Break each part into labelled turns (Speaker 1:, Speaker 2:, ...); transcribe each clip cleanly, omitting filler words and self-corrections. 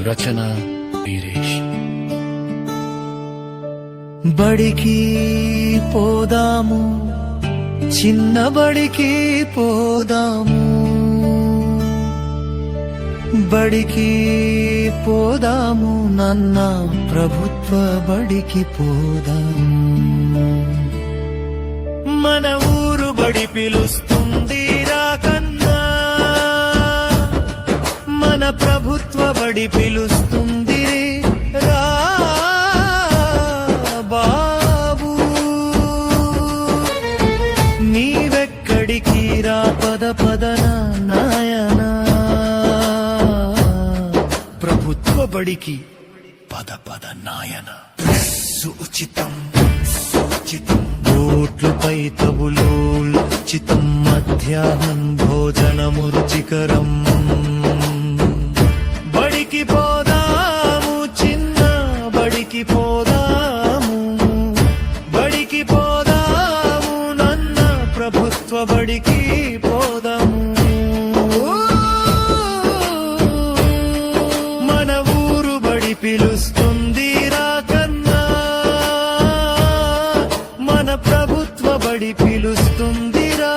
Speaker 1: రచన వీరేష్.
Speaker 2: బడికి పోదాము, చిన్న బడికి పోదాము, బడికి పోదాము నాన్న, ప్రభుత్వ బడికి పోదాము. మన ఊరు బడి పిలుస్తుంది రాకన్నా, మన ప్రభుత్వ బడి పిలుస్తుంది రా బాబు. నీవెక్కడికి రా పద పదన నాయనా, ప్రభుత్వ బడికి పద పద నాయన. సుచితం సుచితం, రోడ్లపై తబులు ఉచితం, మధ్యాహ్నం భోజనము రుచికరం. బడికి పోదాము చిన్న, బడికి పోదాము, బడికి పోదాము నన్న, ప్రభుత్వ బడికి పోదాము. మన ఊరు బడి పిలుస్తుంది రాకన్నా, మన ప్రభుత్వ బడి పిలుస్తుందిరా.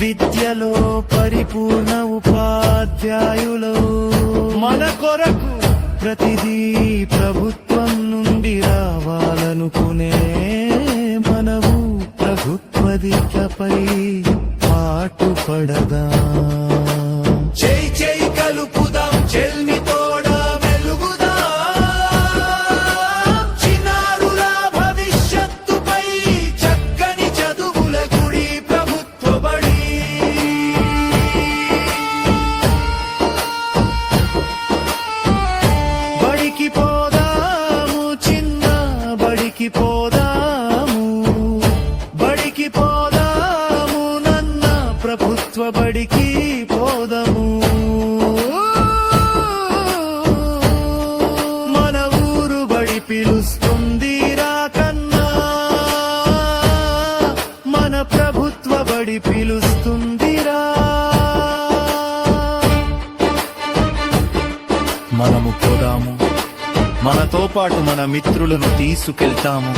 Speaker 2: విద్యలో పరిపూర్ణ ఉపాధ్యాయులు మన కొరకు ప్రతిదీ ప్రభుత్వం నుండి రావాలనుకునే మనము ప్రభుత్వదికపై పాటుపడదా. జై జై కలుపుదాం, చెల్మి తోడా వెలుగుదా, చిన్నారుల భవిష్యత్తుపై చక్కని చదువుల గుడి ప్రభుత్వ బడి. బడికి పోదాము చిన్న, బడికి పోదాము, బడికి పోదాము నన్న, ప్రభుత్వ బడికి పోదాము. మన ఊరు బడి పిలుస్తుంది రాకన్నా, మన ప్రభుత్వ బడి పిలుస్తుందిరా.
Speaker 1: మనము పోదాము, మనతో పాటు మన మిత్రులను తీసుకెళ్తాము,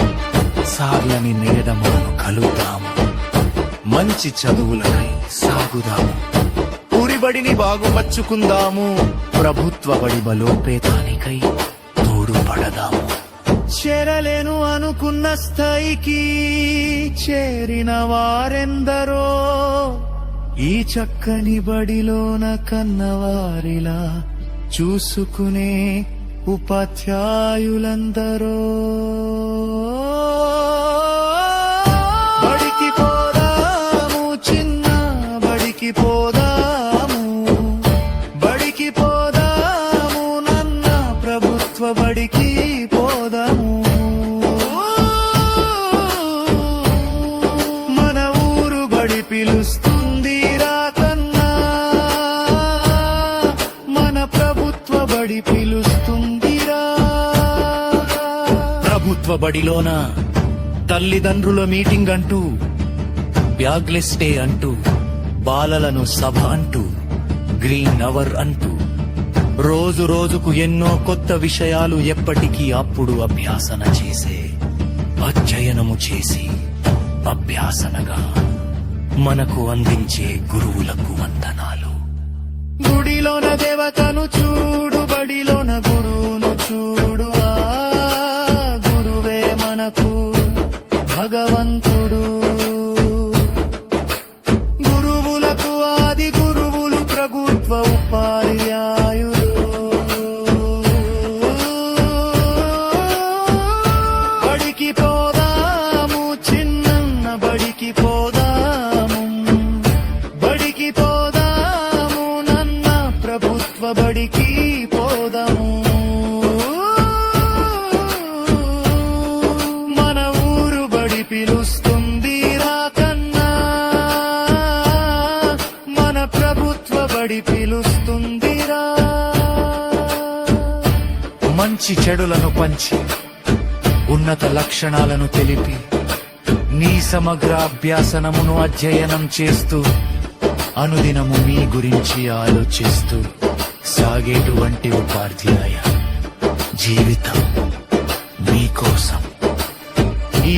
Speaker 1: సార్లని నీడ మనము కలుగుతాము, మంచి చదువులకై సాగుదాము, ఊరిబడిని బాగుపరుచుకుందాము, ప్రభుత్వ బడి బలోపేతానికై తోడుపడదాము.
Speaker 2: చేరలేను అనుకున్న స్థాయికి చేరిన వారెందరో, ఈ చక్కని బడిలోన కన్నవారిలా చూసుకునే ఉపాధ్యాయులందరో. బడికి పోదాము చిన్న, బడికి పోదాము, బడికి పోదాము నన్న, ప్రభుత్వ బడికి పోదాము. మన ఊరు బడి పిలుస్తుంది రాకన్నా, మన ప్రభుత్వ బడి పిలుస్తుందిరా.
Speaker 1: ప్రభుత్వ బడిలోన తల్లిదండ్రుల మీటింగ్ అంటూ, బ్యాగ్లెస్ డే అంటూ, బాలలను సభ అంటూ, గ్రీన్ అవర్ అంటూ, రోజు రోజుకు ఎన్నో కొత్త విషయాలు ఎప్పటికీ అప్పుడు అభ్యాసన చేసే, అధ్యయనము చేసి అభ్యాసనగా మనకు అందించే గురువులకు వందనాలు.
Speaker 2: గుడిలోన దేవతను చూడు, బడిలోన గురువును చూడు, ఆ గురువే మనకు భగవంతుడు. గురువులకు ఆది గురువులు ప్రభుత్వ ఉపాధ్యాయులు. బడికి పోదాము చిన్న, బడికి పోదాము, బడికి పోదాము నన్న, ప్రభుత్వ బడికి
Speaker 1: మంచి చెడులను పంచి ఉన్నత లక్షణాలను తెలిపి నీ సమగ్ర అభ్యాసనమును అధ్యయనం చేస్తూ అనుదినము మీ గురించి ఆలోచిస్తూ సాగేటువంటి ఉపాధ్యాయ జీవితం మీకోసం ఈ